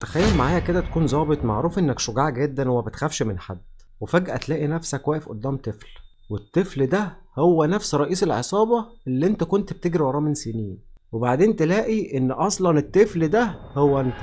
تخيل معايا كده تكون ظابط معروف انك شجاع جدا وما بتخافش من حد، وفجأة تلاقي نفسك واقف قدام طفل، والطفل ده هو نفس رئيس العصابة اللي انت كنت بتجري وراه من سنين، وبعدين تلاقي ان اصلا الطفل ده هو انت.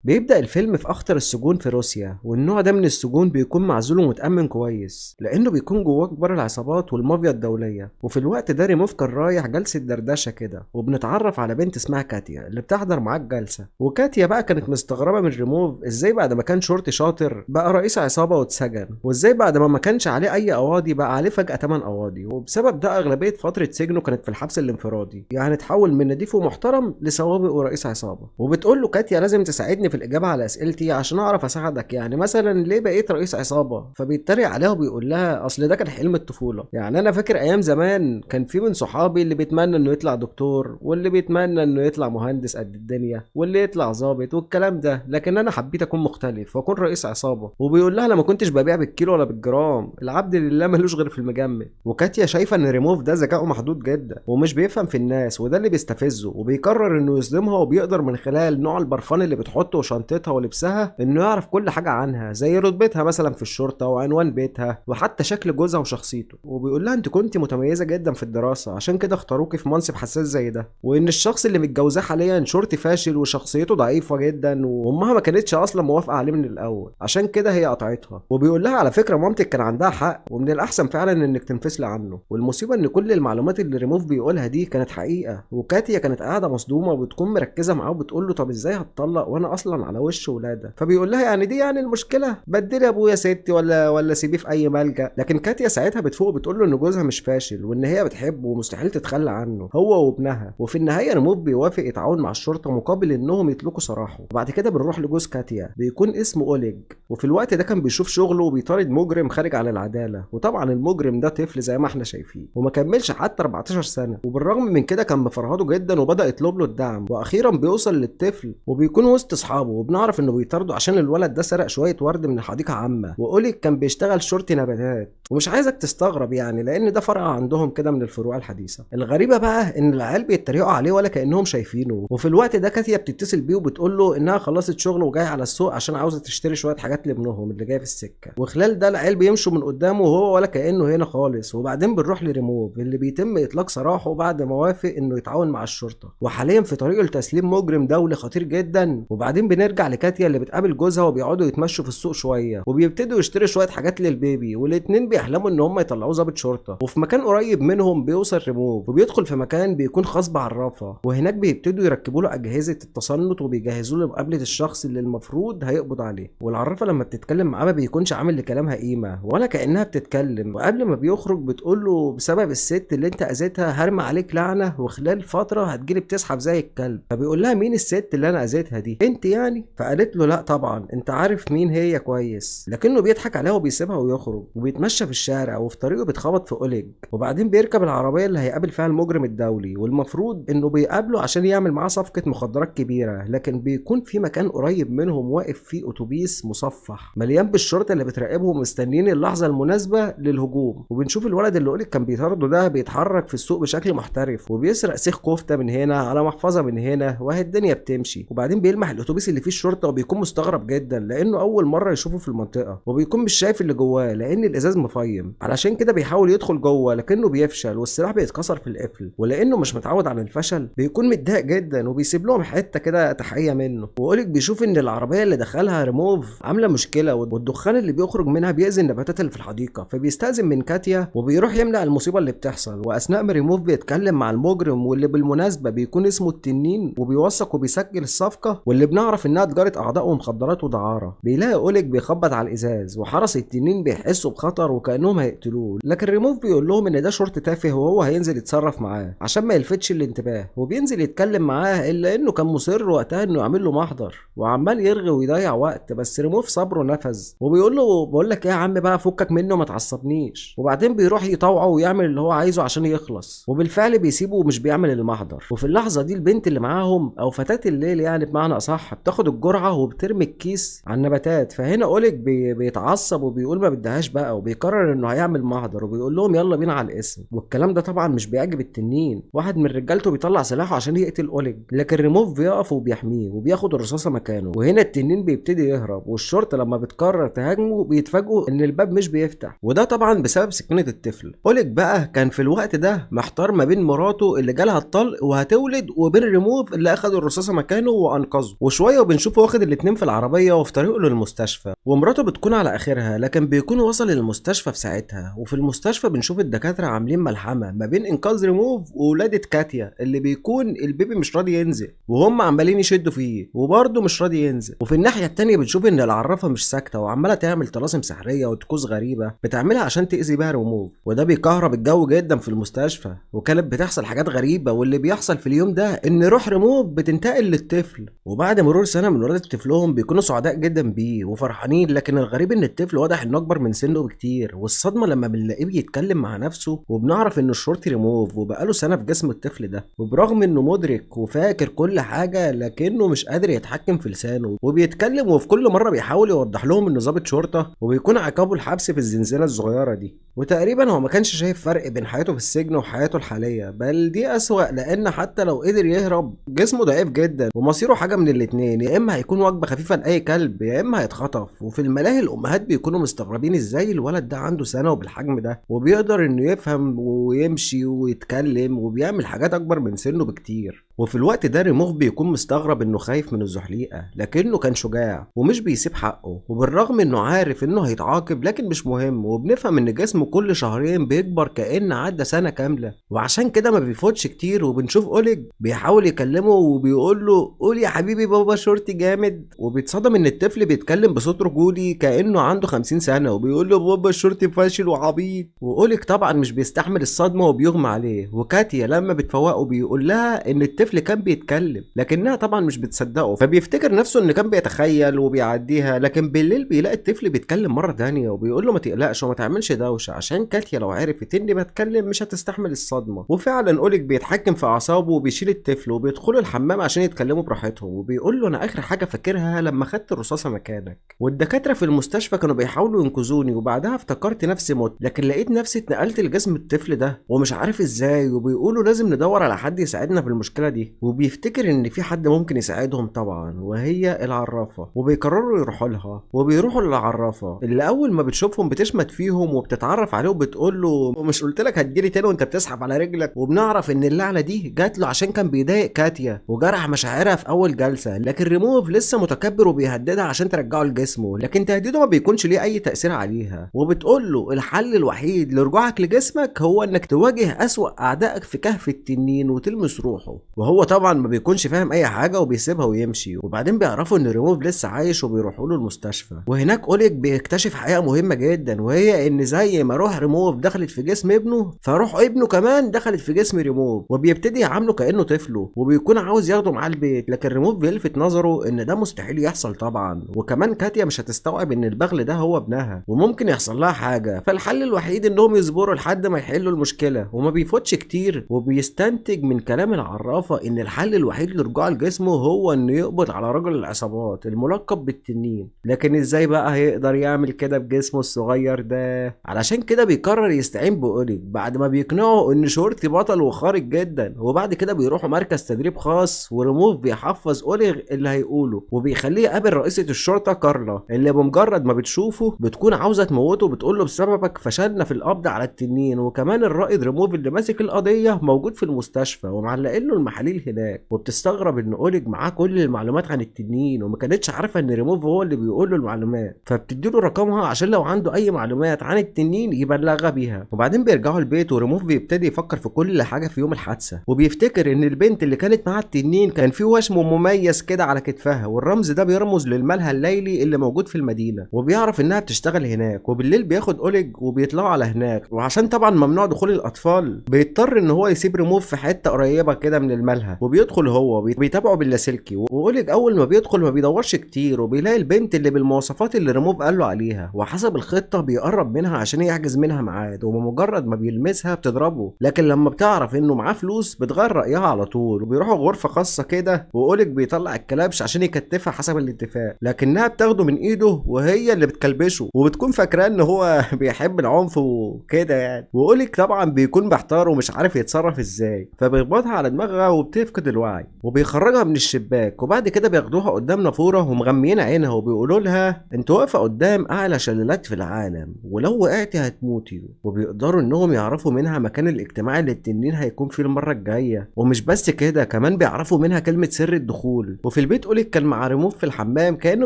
بيبدأ الفيلم في أخطر السجون في روسيا، والنوع ده من السجون بيكون معزول ومتأمن كويس لأنه بيكون جواه كبار العصابات والمافيا الدولية. وفي الوقت ده ريموف كان رايح جلسة دردشة كده، وبنتعرف على بنت اسمها كاتيا اللي بتحضر معاه الجلسة. وكاتيا بقى كانت مستغربة من ريموف ازاي بعد ما كان شرطي شاطر بقى رئيس عصابة واتسجن، وازاي بعد ما كانش عليه أي قواضي بقى عليه فجأة 8 قواضي، وبسبب ده أغلبية فترة سجنه كانت في الحبس الانفرادي، يعني اتحول من نضيف ومحترم لسوابق ورئيس عصابة. وبتقول له كاتيا لازم تساعدني في الإجابة على أسئلتي عشان أعرف أساعدك، يعني مثلا ليه بقيت رئيس عصابة؟ فبيتريق عليها وبيقول لها أصل ده كان حلم الطفولة، يعني أنا فاكر أيام زمان كان في من صحابي اللي بيتمنى إنه يطلع دكتور، واللي بيتمنى إنه يطلع مهندس قد الدنيا، واللي يطلع ضابط والكلام ده، لكن أنا حبيت أكون مختلف وأكون رئيس عصابة. وبيقول لها أنا ما كنتش ببيع بالكيلو ولا بالجرام، العبد لله ملوش غير في المجمد. وكاتيا شايفة إن ريموف ده ذكائه محدود جدا ومش بيفهم في الناس، وده اللي بيستفزه، وبيقرر إنه يصدمها، وبيقدر من خلال نوع البرفان اللي بتحطه وشنطتها ولبسها انه يعرف كل حاجة عنها، زي رتبتها مثلا في الشرطة وعنوان بيتها وحتى شكل جوزها وشخصيته. وبيقول لها انت كنت متميزة جدا في الدراسة عشان كده اختاروكي في منصب حساس زي ده، وان الشخص اللي متجوزاه حاليا شرطي فاشل وشخصيته ضعيفة جدا، وامها ما كانتش اصلا موافقة عليه من الاول، عشان كده هي قطعتها. وبيقول لها على فكرة مامتك كان عندها حق، ومن الاحسن فعلا انك تنفصلي عنه. والمصيبة ان كل المعلومات اللي ريموف بيقولها دي كانت حقيقة، وكاتيا كانت قاعدة مصدومة وبتكون مركزة معاه وبتقول له طب ازاي هتطلق وانا اصلا على وش ولادة؟ فبيقول لها يعني دي يعني المشكله، بدلي ابويا يا ستي ولا سيبيه في اي ملجأ. لكن كاتيا ساعتها بتفوق بتقول له ان جوزها مش فاشل، وان هي بتحبه ومستحيل تتخلى عنه هو وابنها. وفي النهايه ريموف بيوافق يتعاون مع الشرطه مقابل انهم يطلقوا سراحه. وبعد كده بنروح لجوز كاتيا بيكون اسمه اوليج، وفي الوقت ده كان بيشوف شغله وبيطارد مجرم خارج عن العداله، وطبعا المجرم ده طفل زي ما احنا شايفين وما كملش حتى 14 سنه، وبالرغم من كده كان مفرهده جدا وبدا يطلب له الدعم. واخيرا بيوصل للطفل وبيكون وسط اصحابه، وبنعرف انه بيطارده عشان الولد ده سرق شويه ورد من حديقه عامه، واوليك كان بيشتغل شرطي نباتات. ومش عايزك تستغرب يعني لان ده فرع عندهم كده من الفروع الحديثه. الغريبه بقى ان العيال بيتريقوا عليه ولا كانهم شايفينه. وفي الوقت ده كاتيا بتتصل بيه وبتقول له انها خلصت شغل وجايه على السوق عشان عاوزه تشتري شويه حاجات لابنهم اللي جاي في السكه. وخلال ده العيال بيمشوا من قدامه وهو ولا كانه هنا خالص. وبعدين بنروح لريموف اللي بيتم اطلاق سراحه بعد ما وافق انه يتعاون مع الشرطه، وحاليا في طريقه لتسليم مجرم دولي خطير جدا. وبعدين بنرجع لكاتيا اللي بتقابل جوزها وبيقعدوا يتمشوا في السوق شويه، وبيبتدوا يشتروا شويه حاجات للبيبي، والاتنين بيحلموا ان هم يطلعوه ضابط شرطه. وفي مكان قريب منهم بيوصل ريموف وبيدخل في مكان بيكون خاص بعرافه، وهناك بيبتدوا يركبوا له اجهزه التصنت وبيجهزوا له مقابله الشخص اللي المفروض هيقبض عليه. والعرافه لما بتتكلم معاه ما بيكونش عامل لكلامها قيمه ولا كانها بتتكلم. وقبل ما بيخرج بتقول له بسبب الست اللي انت اذيتها هرمي عليك لعنه، وخلال فتره هتجيلي بتزحف زي الكلب. فبيقول لها مين الست اللي انا اذيتها دي؟ انت يعني؟ فقالت له لا طبعا انت عارف مين هي كويس. لكنه بيضحك عليها وبيسيبها ويخرج، وبيتمشى في الشارع وفي طريقه بيتخبط في اوليج. وبعدين بيركب العربيه اللي هيقابل فيها المجرم الدولي، والمفروض انه بيقابله عشان يعمل معاه صفقه مخدرات كبيره. لكن بيكون في مكان قريب منهم واقف فيه اتوبيس مصفح مليان بالشرطه اللي بتراقبهم مستنيين اللحظه المناسبه للهجوم. وبنشوف الولد اللي اوليج كان بيطارده ده بيتحرك في السوق بشكل محترف، وبيسرق سيخ كفته من هنا على محفظه من هنا، وهي الدنيا بتمشي. وبعدين بيلمح الاتوبيس اللي فيه الشرطه وبيكون مستغرب جدا لانه اول مره يشوفه في المنطقه، وبيكون مش شايف اللي جواه لان الازاز مفيم. علشان كده بيحاول يدخل جوه لكنه بيفشل والسلاح بيتكسر في القفل، ولانه مش متعود على الفشل بيكون متضايق جدا وبيسيب لهم حته كده تحيه منه. واوليك بيشوف ان العربيه اللي دخلها ريموف عامله مشكله، والدخان اللي بيخرج منها بيأذي النباتات اللي في الحديقه. فبيستأذن من كاتيا وبيروح يمنع المصيبه اللي بتحصل. واثناء ما ريموف بيتكلم مع المجرم واللي بالمناسبه بيكون اسمه التنين وبيوثق وبيسجل الصفقه، واللي بنعرف انها تجاره اعضاء ومخدرات ودعاره، بيلاقي اوليك بيخبط على الازاز، وحرس التنين بيحسوا بخطر وكانهم هيقتلوه. لكن ريموف بيقول لهم ان ده شرطي تافه وهو هينزل يتصرف معاه عشان ما يلفتش الانتباه، وبينزل يتكلم معاه الا انه كان مصر وقتها انه يعمل له محضر وعمال يرغي ويضيع وقت. بس ريموف صبره نفذ وبيقول له بقول لك ايه يا عم بقى فكك منه ما تعصبنيش. وبعدين بيروح يطوعه ويعمل اللي هو عايزه عشان يخلص، وبالفعل بيسيبه ومش بيعمل المحضر. وفي اللحظه دي البنت اللي معاهم او فتاه الليل يعني بمعنى اصح وبتاخد الجرعه وبترمي الكيس على النباتات. فهنا اوليج بيتعصب وبيقول ما بدهاش بقى، وبيقرر انه هيعمل محضر وبيقول لهم يلا بينا على الاسم. والكلام ده طبعا مش بيعجب التنين. واحد من رجالته بيطلع سلاحه عشان يقتل اوليج، لكن ريموف بيقف وبيحميه وبياخد الرصاصه مكانه. وهنا التنين بيبتدي يهرب، والشرطه لما بتقرر تهاجمه بيتفاجئوا ان الباب مش بيفتح، وده طبعا بسبب سكينه الطفل. اوليج بقى كان في الوقت ده محتار ما بين مراته اللي جالها الطلق وهتولد، وبين ريموف اللي اخد الرصاصه مكانه وانقذه. وشويه وبنشوفه واخد الاتنين في العربيه وفي طريقه للمستشفى، ومراته بتكون على اخرها، لكن بيكون وصل للمستشفى في ساعتها. وفي المستشفى بنشوف الدكاتره عاملين ملحمه ما بين انقاذ ريموف وولاده كاتيا، اللي بيكون البيبي مش راضي ينزل وهم عمالين يشدوا فيه وبرضه مش راضي ينزل. وفي الناحيه التانيه بنشوف ان العرافه مش ساكته وعماله تعمل طلاسم سحريه وطقوس غريبه بتعملها عشان تاذي بيها ريموف، وده بيكهرب الجو جدا في المستشفى. وكانت بتحصل حاجات غريبه، واللي بيحصل في اليوم ده ان روح ريموف بتنتقل للطفل، وبعد مرور سنه من ولاده طفلهم بيكونوا سعداء جدا بيه وفرحانين. لكن الغريب ان الطفل واضح انه اكبر من سنه بكتير، والصدمه لما بنلاقيه بيتكلم مع نفسه وبنعرف انه الشرطي ريموف وبقاله سنه في جسم الطفل ده. وبرغم انه مدرك وفاكر كل حاجه، لكنه مش قادر يتحكم في لسانه وبيتكلم، وفي كل مره بيحاول يوضح لهم انه ضابط شرطه وبيكون عقابه الحبس في الزنزانه الصغيره دي. وتقريبا هو ما كانش شايف فرق بين حياته في السجن وحياته الحاليه، بل دي اسوأ، لان حتى لو قدر يهرب جسمه ضعيف جدا ومصيره حاجه من الاتنين: يا اما هيكون وجبه خفيفه لاي كلب، يا اما هيتخطف. وفي الملاهي الامهات بيكونوا مستغربين ازاي الولد ده عنده سنه وبالحجم ده وبيقدر انه يفهم ويمشي ويتكلم وبيعمل حاجات اكبر من سنه بكتير. وفي الوقت ده ريموف بيكون مستغرب انه خايف من الزحليقه، لكنه كان شجاع ومش بيسيب حقه. وبالرغم انه عارف انه هيتعاقب لكن مش مهم، وبنفهم ان جسمه كل شهرين بيكبر كأن عدى سنه كامله، وعشان كده ما بيفوتش كتير. وبنشوف اوليج بيحاول يكلمه وبيقول له قول يا حبيبي بابا شرطي جامد، وبيتصدم ان الطفل بيتكلم بصوت رجولي كأنه عنده 50 سنه وبيقول له بابا الشرطي فاشل وعبيط. واوليج طبعا مش بيستحمل الصدمه وبيغمى عليه. وكاتيا لما بتفوقه بيقول لها ان الطفل كان بيتكلم، لكنها طبعا مش بتصدقه، فبيفتكر نفسه ان كان بيتخيل وبيعديها. لكن بالليل بيلاقي الطفل بيتكلم مره تانية وبيقول له ما تقلقش وما تعملش دوشه، عشان كاتيا لو عرفت اني بتكلم مش هتستحمل الصدمه. وفعلا اوليج بيتحكم في اعصابه وبيشيل الطفل وبيدخلوا الحمام عشان يتكلموا براحتهم، وبيقول له انا اخر حاجه فاكرها لما خدت الرصاصه مكانك، والدكاتره في المستشفى كانوا بيحاولوا ينقذوني، وبعدها افتكرت نفسي مت، لكن لقيت نفسي اتنقلت لجسم الطفل ده ومش عارف ازاي. وبيقولوا لازم ندور على حد يساعدنا في المشكله دي، وبيفتكر ان في حد ممكن يساعدهم طبعا، وهي العرافه. وبيقرروا يروحوا لها، وبيروحوا للعرافه اللي اول ما بتشوفهم بتشمت فيهم وبتتعرف عليه وبتقول له مش قلت لك هتجيلي تاني وانت بتسحب على رجلك. وبنعرف ان اللعنه دي جات له عشان كان بيضايق كاتيا وجرح مشاعرها في اول جلسه، لكن ريموف لسه متكبر وبيهددها عشان ترجعه لجسمه، لكن تهديده ما بيكونش ليه اي تاثير عليها. وبتقول له الحل الوحيد لرجوعك لجسمك هو انك تواجه اسوأ اعدائك في كهف التنين وتلمس روحه. وهو طبعا ما بيكونش فاهم اي حاجه وبيسيبها ويمشي. وبعدين بيعرفوا ان ريموف لسه عايش وبيروحوا له المستشفى، وهناك اوليج بيكتشف حقيقه مهمه جدا، وهي ان زي ما روح ريموف دخلت في جسم ابنه، فروح ابنه كمان دخلت في جسم ريموف، وبيبتدي يعامله كانه طفله وبيكون عاوز ياخده معاه البيت. لكن ريموف بيلفت نظره ان ده مستحيل يحصل طبعا، وكمان كاتيا مش هتستوعب ان البغل ده هو ابنها وممكن يحصل لها حاجه. فالحل الوحيد انهم يصبروا لحد ما يحلوا المشكله، وما بيفوتش كتير وبيستنتج من كلام العرافه ان الحل الوحيد لرجوع لجسمه هو انه يقبض على رجل العصابات الملقب بالتنين. لكن ازاي بقى هيقدر يعمل كده بجسمه الصغير ده؟ علشان كده بيقرر يستعين بأوليج بعد ما بيقنعه ان شرطي بطل وخارق جدا. وبعد كده بيروحوا مركز تدريب خاص، وريموف بيحفظ أوليج اللي هيقوله، وبيخليه يقابل رئيسة الشرطة كارلا، اللي بمجرد ما بتشوفه بتكون عاوزة تموته، بتقول له بسببك فشلنا في القبض على التنين. وكمان الرائد ريموف اللي ماسك القضية موجود في المستشفى ومعلقين له المحاليل هناك، وبتستغرب ان أوليج معاه كل المعلومات عن التنين وما كانتش عارفة ان ريموف هو اللي بيقول له المعلومات، فبتديله رقمها عشان لو عنده اي معلومات عن التنين يبلغها بيها. وبعدين بيرجعوا البيت وريموف بيبتدي يفكر في كل حاجة في يوم الحادثة، وبيفتكر ان البنت اللي كانت مع التنين كان في وشم مميز كده على كتفها، والرمز ده بيرمز للملهى الليلي اللي موجود في المدينة، وبيعرف انها بتشتغل هناك. وبالليل بياخد أوليج وبيطلعوا على هناك، وعشان طبعا ممنوع دخول الاطفال بيضطر ان هو يسيب ريموف في حتة قريبة كده من الملهى. عملها، وبيدخل هو بيتابعه باللاسلكي. واوليج اول ما بيدخل ما بيدورش كتير وبيلاقي البنت اللي بالمواصفات اللي ريموف قال له عليها، وحسب الخطه بيقرب منها عشان يحجز منها ميعاد، وبمجرد ما بيلمسها بتضربه، لكن لما بتعرف انه معاه فلوس بتغير رايها على طول، وبيروحوا غرفه خاصه كده، واوليج بيطلع الكلبش عشان يكتفها حسب الاتفاق، لكنها بتاخده من ايده وهي اللي بتكلبشه، وبتكون فاكراه ان هو بيحب العنف وكده يعني. واوليج طبعا بيكون محتار ومش عارف يتصرف ازاي، فبيخبطها على دماغها وبتفقد الوعي، وبيخرجها من الشباك، وبعد كده بياخدوها قدام نافوره ومغميين عينها، وبيقولوا لها انت واقفه قدام اعلى شلالات في العالم، ولو وقعتي هتموتي. وبيقدروا انهم يعرفوا منها مكان الاجتماع اللي التنين هيكون فيه المره الجايه، ومش بس كده كمان بيعرفوا منها كلمه سر الدخول. وفي البيت اوليج كان مع ريموف في الحمام كانه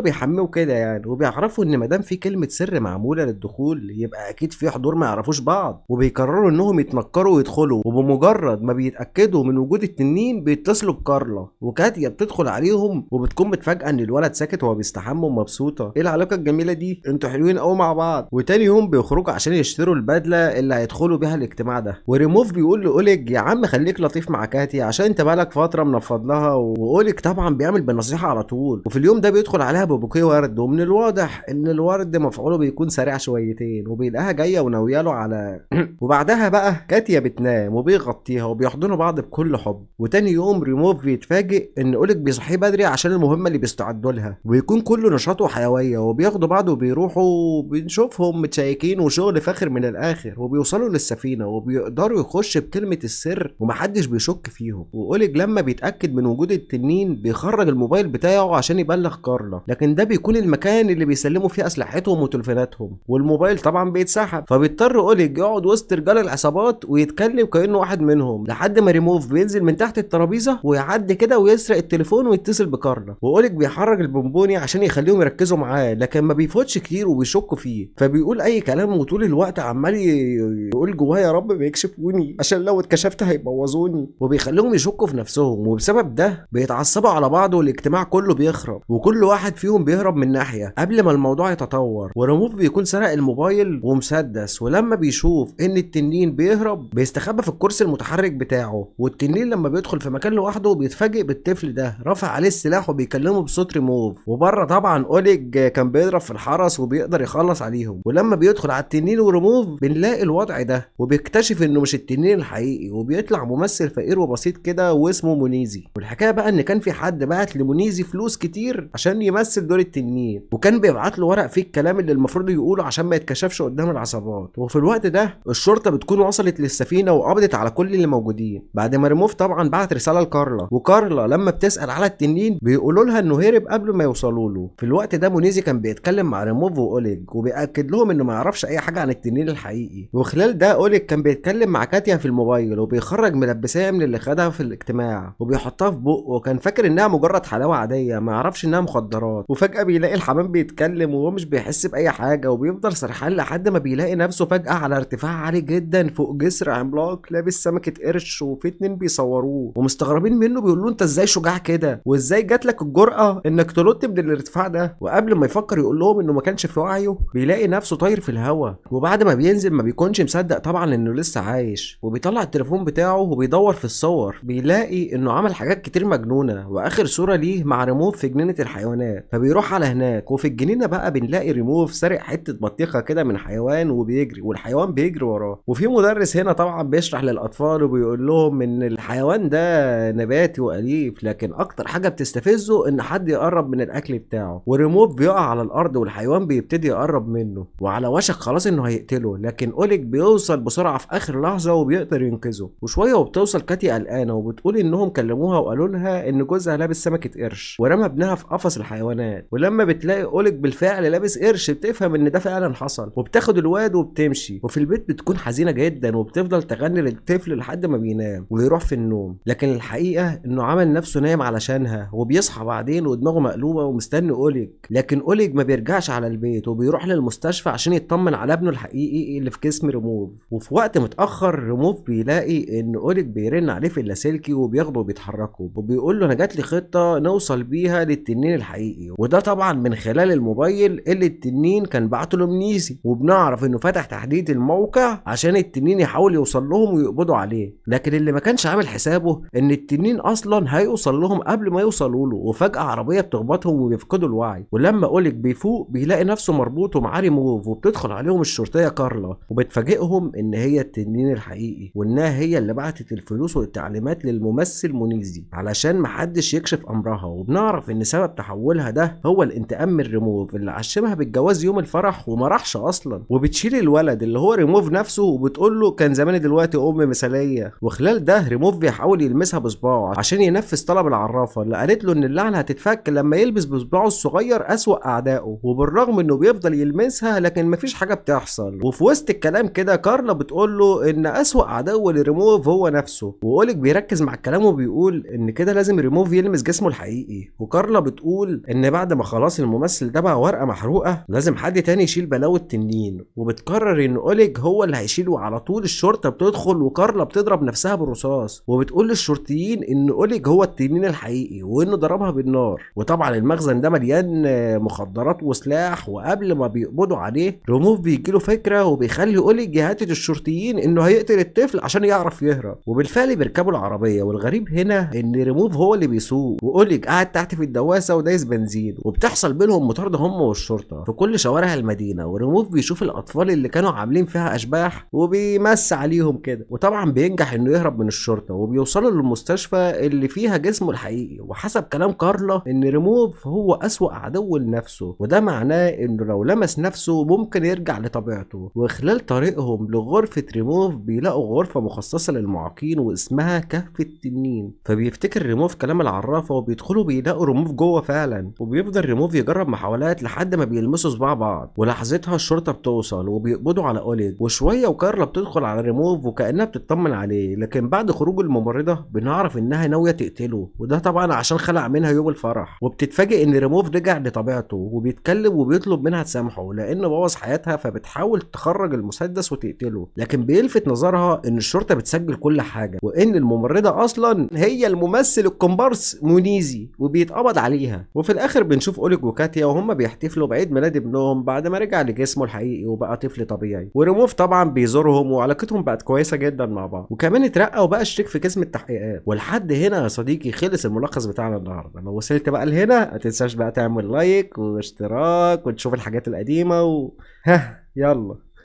بيحميه كده يعني، وبيعرفوا ان مادام في كلمه سر معموله للدخول يبقى اكيد في حضور ما يعرفوش بعض، وبيقرروا انهم يتنكروا ويدخلوا، وبمجرد ما بيتاكدوا من وجود التنين بيتصلوا بكارلا، وكاتيا بتدخل عليهم وبتكون متفاجئه ان الولد ساكت وهو بيستحمى ومبسوطه. ايه العلاقه الجميله دي، انتوا حلوين قوي مع بعض. وتاني يوم بيخرجوا عشان يشتروا البدله اللي هيدخلوا بيها الاجتماع ده، وريموف بيقول لاوليج يا عم خليك لطيف مع كاتيا عشان انت بقالك فتره منفض لها، واوليج طبعا بيعمل بالنصيحه على طول. وفي اليوم ده بيدخل عليها ببوكيه ورد، ومن الواضح ان الورد مفعوله بيكون سريع شويتين، وبيلاقيها جايه وناويه له على وبعدها بقى كاتيا بتنام وبيغطيها وبيحضنوا بعض بكل حب. وتاني يوم ريموف بيتفاجئ ان اوليج بيصحيه بدري عشان المهمه اللي بيستعدوا لها، ويكون كله نشاط وحيويه، وبياخدوا بعض وبيروحوا، وبنشوفهم متشيكين وشغل فاخر من الاخر، وبيوصلوا للسفينه وبيقدروا يخشوا بكلمه السر ومحدش بيشك فيهم. واوليج لما بيتاكد من وجود التنين بيخرج الموبايل بتاعه عشان يبلغ كارلا، لكن ده بيكون المكان اللي بيسلموا فيه اسلحتهم وتليفوناتهم، والموبايل طبعا بيتسحب، فبيضطر اوليج يقعد وسط رجال العصابات ويتكلم كانه واحد منهم، لحد ما ريموف بينزل من تحت الترابيزه ويعدي كده ويسرق التليفون ويتصل بكارلا. واوليج بيحرك البونبوني عشان يخليهم يركزوا معاه، لكن ما بيفوتش كتير وبيشكوا فيه، فبيقول اي كلام وطول الوقت عمال يقول جواه يا رب بيكشفوني عشان لو اتكشفت هيبوظوني، وبيخليهم يشكوا في نفسهم، وبسبب ده بيتعصبوا على بعض والاجتماع كله بيخرب، وكل واحد فيهم بيهرب من ناحيه قبل ما الموضوع يتطور. وريموف بيكون سرق الموبايل ومسدس، ولما بيشوف ان التنين بيهرب بيستخبى في الكرسي المتحرك بتاعه، والتنين لما بيدخل في مكان لوحده بيتفاجئ بالطفل ده رافع عليه السلاح وبيكلمه بصوت ريموف. وبره طبعا اوليج كان بيضرب في الحرس وبيقدر يخلص عليهم، ولما بيدخل على التنين وريموف بنلاقي الوضع ده، وبيكتشف انه مش التنين الحقيقي، وبيطلع ممثل فقير وبسيط كده واسمه مونيزي. والحكايه بقى ان كان في حد بعت لمونيزي فلوس كتير عشان يمثل دور التنين، وكان بيبعت له ورق فيه الكلام اللي المفروض يقوله عشان ما يتكشفش قدام العصابات. وفي الوقت ده الشرطه بتكون وصلت للسفينه وقبضت على كل اللي موجودين، بعد ما ريموف طبعا بعت رساله لكارلا، وكارلا لما بتسال على التنين بيقولوا لها انه هرب قبل ما يوصلوا له. في الوقت ده مونيزي كان بيتكلم مع ريموف واوليج وبياكد لهم انه ما يعرفش اي حاجه عن التنين الحقيقي. وخلال ده اوليج كان بيتكلم مع كاتيا في الموبايل وبيخرج ملبسيه من اللي خدها في الاجتماع وبيحطها في بقه، وكان فاكر انها مجرد حلاوه عاديه ما يعرفش انها مخدرات. وفجاه بيلاقي الحمام بيتكلم وهو مش بيحس باي حاجه، وبيفضل سرحان لحد ما بيلاقي نفسه فجاه على ارتفاع عالي جدا فوق جسر عملاق لابس سمكه قرش، وفي اتنين بيصوروه ومستغربين منه، بيقولوا انت ازاي شجاع كده، وازاي جات لك الجرأه انك تنط من الارتفاع ده. وقبل ما يفكر يقول لهم انه ما كانش في وعيه بيلاقي نفسه طاير في الهواء، وبعد ما بينزل ما بيكونش مصدق طبعا انه لسه عايش، وبيطلع التليفون بتاعه وبيدور في الصور بيلاقي انه عمل حاجات كتير مجنونه، واخر صوره ليه مع ريموف في جنينه الحيوانات، فبيروح على هناك. وفي الجنينه بقى بنلاقي ريموف سارق حته بطيخه كده من حيوان وبيجري، والحيوان بيجري وراه. وفي مدرس هنا طبعا بيشرح للاطفال وبيقول لهم ان الحيوان ده نباتي واليف، لكن اكتر حاجه بتستفزه ان حد يقرب من الاكل بتاعه. وريموف بيقع على الارض والحيوان بيبتدي يقرب منه وعلى وشك خلاص انه هيقتله، لكن اوليج بيوصل بسرعه في اخر لحظه وبيقدر ينقذه. وشويه وبتوصل كاتيا قلقانه وبتقول انهم كلموها وقالوا لها ان جوزها لابس سمكه قرش ورمى ابنها في قفص الحيوانات. ولما بتلاقي اوليج بالفعل لابس قرش بتفهم ان ده فعلا حصل، وبتاخد الواد وبتمشي. وفي البيت بتكون حزينه جدا وبتفضل تغني للطفل لحد ما بينام ويروح في النوم، لكن الحقيقه انه عمل نفسه نايم علشانها، وبيصحى بعدين ودماغه مقلوبه ومستني اوليج. لكن اوليج ما بيرجعش على البيت وبيروح للمستشفى عشان يطمن على ابنه الحقيقي اللي في جسم ريموف. وفي وقت متاخر ريموف بيلاقي ان اوليج بيرن عليه في اللاسلكي وبياخده وبيتحركوا، وبيقول له انا جات لي خطه نوصل بيها للتنين الحقيقي، وده طبعا من خلال الموبايل اللي التنين كان بعته لمنيزي، وبنعرف انه فتح تحديد الموقع عشان التنين يحاول يوصل لهم ويقبضوا عليه. لكن اللي ما كانش عامل حسابه بيحسبوا ان التنين اصلا هيوصل لهم قبل ما يوصلوا له، وفجأة عربية بتخبطهم وبيفقدوا الوعي. ولما اوليك بيفوق بيلاقي نفسه مربوط ومعاه ريموف، وبتدخل عليهم الشرطية كارلا وبتفاجئهم ان هي التنين الحقيقي، وانها هي اللي بعتت الفلوس والتعليمات للممثل مونيزي علشان محدش يكشف امرها. وبنعرف ان سبب تحولها ده هو الانتقام من ريموف اللي عشمها بالجواز يوم الفرح وما راحش اصلا. وبتشيل الولد اللي هو ريموف نفسه وبتقول له كان زماني دلوقتي مثاليه. وخلال ده ريموف بيحاول يلمسها بصباعه عشان ينفذ طلب العرافه اللي قالت له ان اللعنه هتتفك لما يلبس بصباعه الصغير اسوأ اعدائه. وبالرغم انه بيفضل يلمسها لكن مفيش حاجه بتحصل. وفي وسط الكلام كده كارلا بتقول له ان اسوأ عدو لريموف هو نفسه. واوليك بيركز مع الكلام وبيقول ان كده لازم ريموف يلمس جسمه الحقيقي. وكارلا بتقول ان بعد ما خلاص الممثل ده بقى ورقه محروقه لازم حد تاني يشيل بلاوي التنين. وبتقرر ان اوليك هو اللي هيشيله. على طول الشرطه بتدخل وكارلا بتضرب نفسها بالرصاص وبتقول للشرطيين ان اوليج هو التنين الحقيقي وانه ضربها بالنار. وطبعا المخزن ده مليان مخدرات وسلاح. وقبل ما بيقبضوا عليه ريموف بيجيله فكره وبيخلي اوليج يهدد الشرطيين انه هيقتل الطفل عشان يعرف يهرب. وبالفعل بيركبوا العربيه. والغريب هنا ان ريموف هو اللي بيسوق واوليج قاعد تحت في الدواسه ودايس بنزين. وبتحصل بينهم مطارده هم والشرطه في كل شوارع المدينه. وريموف بيشوف الاطفال اللي كانوا عاملين فيها اشباح وبيمس عليهم كده. وطبعا بينجح انه يهرب من الشرطه وبيوصلوا للمستشفى اللي فيها جسمه الحقيقي. وحسب كلام كارلا ان ريموف هو اسوأ عدو لنفسه، وده معناه انه لو لمس نفسه ممكن يرجع لطبيعته. وخلال طريقهم لغرفه ريموف بيلاقوا غرفه مخصصه للمعاقين واسمها كهف التنين. فبيفتكر ريموف كلام العرافه وبيدخلوا بيلاقوا ريموف جوه فعلا. وبيفضل ريموف يجرب محاولات لحد ما بيلمسوا صباع بعض. ولحظتها الشرطه بتوصل وبيقبضوا على اوليج. وشويه وكارلا بتدخل على ريموف وكانها بتطمن عليه. لكن بعد خروج الممرضه بنعرف انها ناويه تقتله، وده طبعا عشان خلع منها يوم الفرح. وبتتفاجئ ان ريموف رجع لطبيعته وبيتكلم وبيطلب منها تسامحه لانه بوظ حياتها. فبتحاول تخرج المسدس وتقتله. لكن بيلفت نظرها ان الشرطه بتسجل كل حاجه وان الممرضه اصلا هي الممثل الكومبارس مونيزي وبيتقبض عليها. وفي الاخر بنشوف اوليج وكاتيا وهم بيحتفلوا بعيد ميلاد ابنهم بعد ما رجع لجسمه الحقيقي وبقى طفل طبيعي. وريموف طبعا بيزورهم وعلاقتهم بقت كويسه جدا مع بعض. وكمان اترقى وبقى شريك في قسم التحقيقات. ولحد هنا يا صديقي خلص الملخص بتاعنا النهارده. لو وصلت بقى لهنا ما تنساش بقى تعمل لايك واشتراك وتشوف الحاجات القديمه ها يلا.